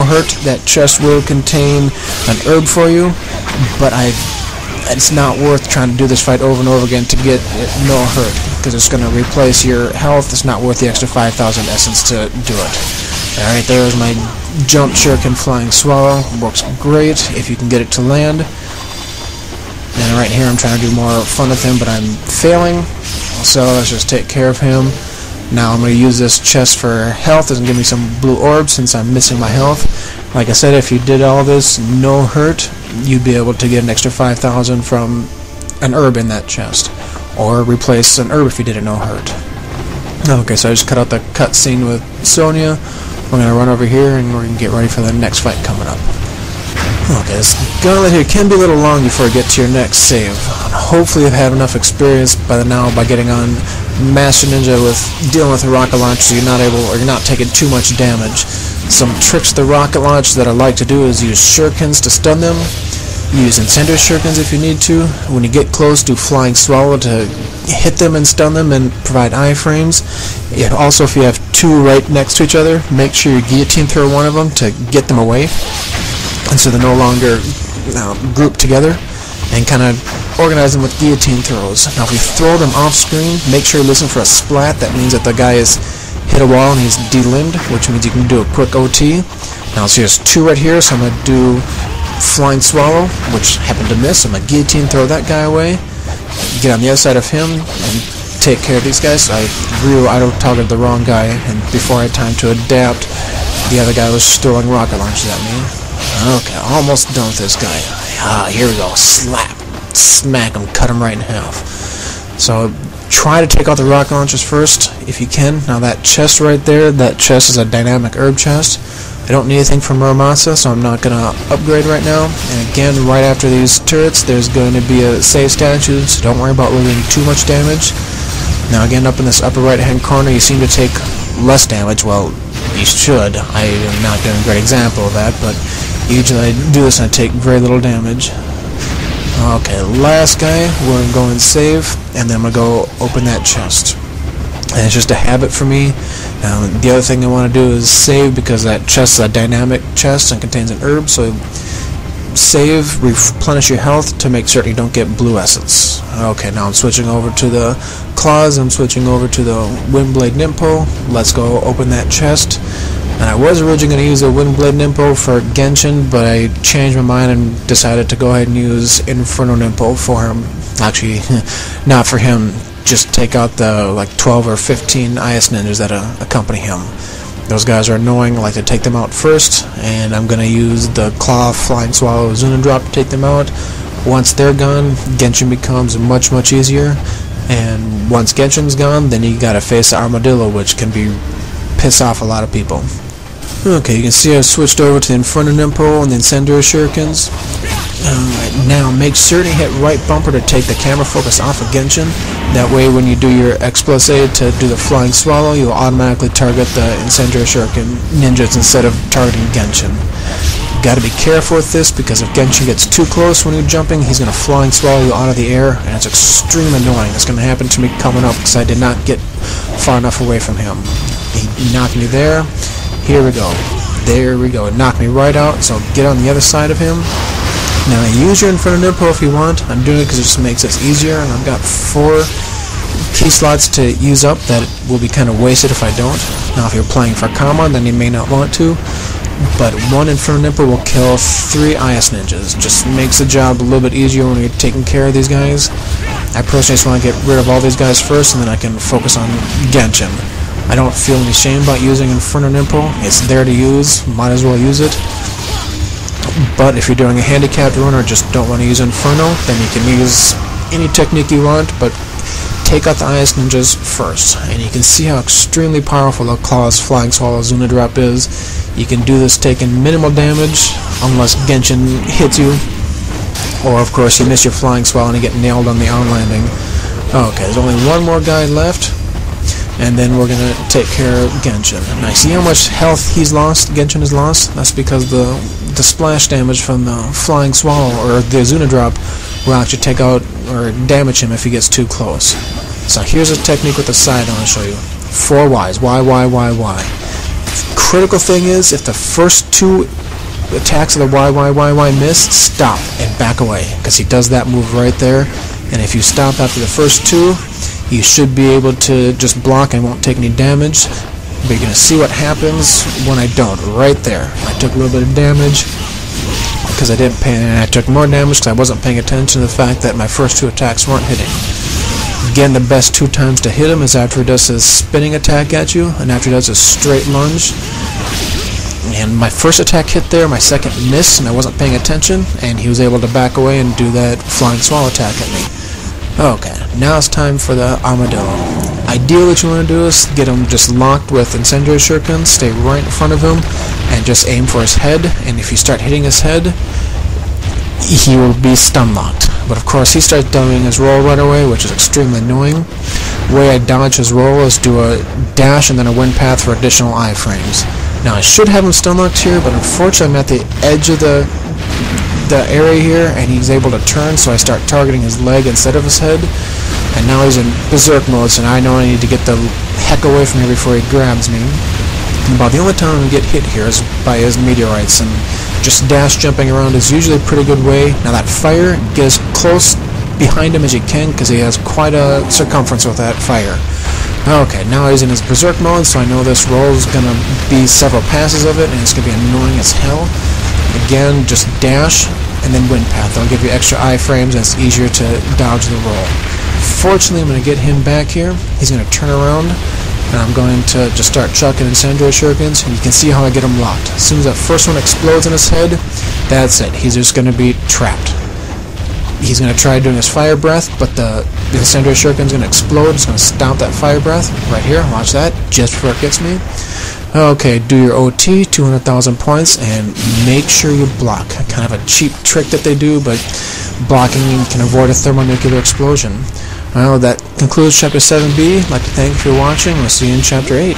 hurt. That chest will contain an herb for you, but it's not worth trying to do this fight over and over again to get no hurt, because it's going to replace your health. It's not worth the extra 5,000 essence to do it. Alright, there's my jump shuriken flying swallow. Works great if you can get it to land. And right here I'm trying to do more fun with him, but I'm failing. So let's just take care of him. Now I'm going to use this chest for health. It's going to give me some blue orbs since I'm missing my health. Like I said, if you did all this no hurt, you'd be able to get an extra 5,000 from an herb in that chest. Or replace an herb if you did it no hurt. Okay, so I just cut out the cutscene with Sonya. We're going to run over here and we're going to get ready for the next fight coming up. Okay, this gauntlet here can be a little long before I get to your next save. Hopefully you've had enough experience by now by getting on Master Ninja with dealing with the rocket launch, so you're not taking too much damage. Some tricks to the rocket launch that I like to do is use shurikens to stun them. Use incendiary shurikens if you need to. When you get close, do flying swallow to hit them and stun them and provide iframes. Also, if you have two right next to each other, make sure you guillotine throw one of them to get them away, and so they're no longer grouped together, and kind of organize them with guillotine throws. Now if you throw them off screen, make sure you listen for a splat. That means that the guy has hit a wall and he's delimbed, which means you can do a quick OT. Now so there's two right here, so I'm going to do flying swallow, which happened to miss. I'm going to guillotine throw that guy away, get on the other side of him, and take care of these guys. I auto-targeted the wrong guy, and before I had time to adapt, the other guy was throwing rocket launches at me. Okay, almost done with this guy. Here we go. Slap. Smack him. Cut him right in half. So try to take out the rocket launchers first if you can. Now that chest right there, that chest is a dynamic herb chest. I don't need anything from Muramasa, so I'm not going to upgrade right now. And again, right after these turrets, there's going to be a save statue, so don't worry about losing too much damage. Now again, up in this upper right-hand corner, you seem to take less damage. Well, you should. I am not doing a great example of that, but usually I do this and I take very little damage. Okay, last guy, we're going to go and save, and then I'm going to go open that chest. And it's just a habit for me. The other thing I want to do is save, because that chest is a dynamic chest and contains an herb, so save, replenish your health to make certain you don't get blue essence. Okay, now I'm switching over to the claws, I'm switching over to the Windblade Nimpo. Let's go open that chest. And I was originally going to use a Windblade Nimpo for Genshin, but I changed my mind and decided to go ahead and use Inferno Nimpo for him. Actually, not for him, just take out the like 12 or 15 IS ninjas that accompany him. Those guys are annoying. I like to take them out first, and I'm going to use the Claw, Flying Swallow, Zuna Drop to take them out. Once they're gone, Genshin becomes much, much easier. And once Genshin's gone, then you gotta face the Armadillo, which can piss off a lot of people. Okay, you can see I've switched over to the Inferno Nimpo and the Incendiary Shurikens. Alright, now make certain you hit right bumper to take the camera focus off of Genshin. That way when you do your Explose to do the Flying Swallow, you'll automatically target the Incendiary Shuriken ninjas instead of targeting Genshin. Got to be careful with this, because if Genshin gets too close when you're jumping, he's going to Flying Swallow you out of the air, and it's extremely annoying. It's going to happen to me coming up because I did not get far enough away from him. He knocked me there. Here we go. There we go. It knocked me right out, so get on the other side of him. Now use your Inferno Nimpo if you want. I'm doing it because it just makes this easier, and I've got 4 key slots to use up that will be kind of wasted if I don't. Now if you're playing for Kama, then you may not want to, but 1 Inferno Nimpo will kill 3 IS ninjas. Just makes the job a little bit easier when you're taking care of these guys. I personally just want to get rid of all these guys first, and then I can focus on Genshin. I don't feel any shame about using Inferno Nimpo. It's there to use, might as well use it. But if you're doing a handicapped run or just don't want to use Inferno, then you can use any technique you want, but take out the IS ninjas first. And you can see how extremely powerful the Claw's Flying Swallow Zuna Drop is. You can do this taking minimal damage, unless Genshin hits you. Or of course you miss your Flying Swallow and you get nailed on the on landing. Okay, there's only one more guy left, and then we're going to take care of Genshin. Now see how much health he's lost, Genshin has lost? That's because the splash damage from the Flying Swallow, or the Zuna Drop, will actually take out or damage him if he gets too close. So here's a technique with the side I want to show you. 4 Ys. Y. critical thing is, if the first 2 attacks of the Y miss, stop and back away, because he does that move right there. And if you stop after the first 2, you should be able to just block and won't take any damage. But you're going to see what happens when I don't. Right there, I took a little bit of damage because I didn't pay, and I took more damage because I wasn't paying attention to the fact that my first 2 attacks weren't hitting. Again, the best 2 times to hit him is after he does his spinning attack at you, and after he does his straight lunge. And my first attack hit there, my second missed, and I wasn't paying attention, and he was able to back away and do that flying swallow attack at me. Okay, now it's time for the armadillo. Ideally, what you want to do is get him just locked with incendiary shurikens, stay right in front of him, and just aim for his head, and if you start hitting his head, he will be stun locked. But of course, he starts doing his roll right away, which is extremely annoying. The way I dodge his roll is do a dash and then a wind path for additional iframes. Now, I should have him stun locked here, but unfortunately I'm at the edge of the area here, and he's able to turn, so I start targeting his leg instead of his head. And now he's in berserk mode, so now I know I need to get the heck away from here before he grabs me. And about the only time I get hit here is by his meteorites, and just dash jumping around is usually a pretty good way. Now that fire, get as close behind him as you can, because he has quite a circumference with that fire. Okay, now he's in his berserk mode, so I know this roll is going to be several passes of it, and it's going to be annoying as hell. Again, just dash, and then wind path. That'll give you extra iframes, and it's easier to dodge the roll. Fortunately, I'm going to get him back here. He's going to turn around, and I'm going to just start chucking incendiary shurikens, and you can see how I get him locked. As soon as that first one explodes in his head, that's it. He's just going to be trapped. He's going to try doing his fire breath, but the incendiary shuriken is going to explode. It's going to stop that fire breath right here. Watch that, just before it gets me. Okay, do your OT, 200,000 points, and make sure you block. Kind of a cheap trick that they do, but blocking can avoid a thermonuclear explosion. Well, that concludes Chapter 7b. I'd like to thank you for watching. We'll see you in Chapter 8.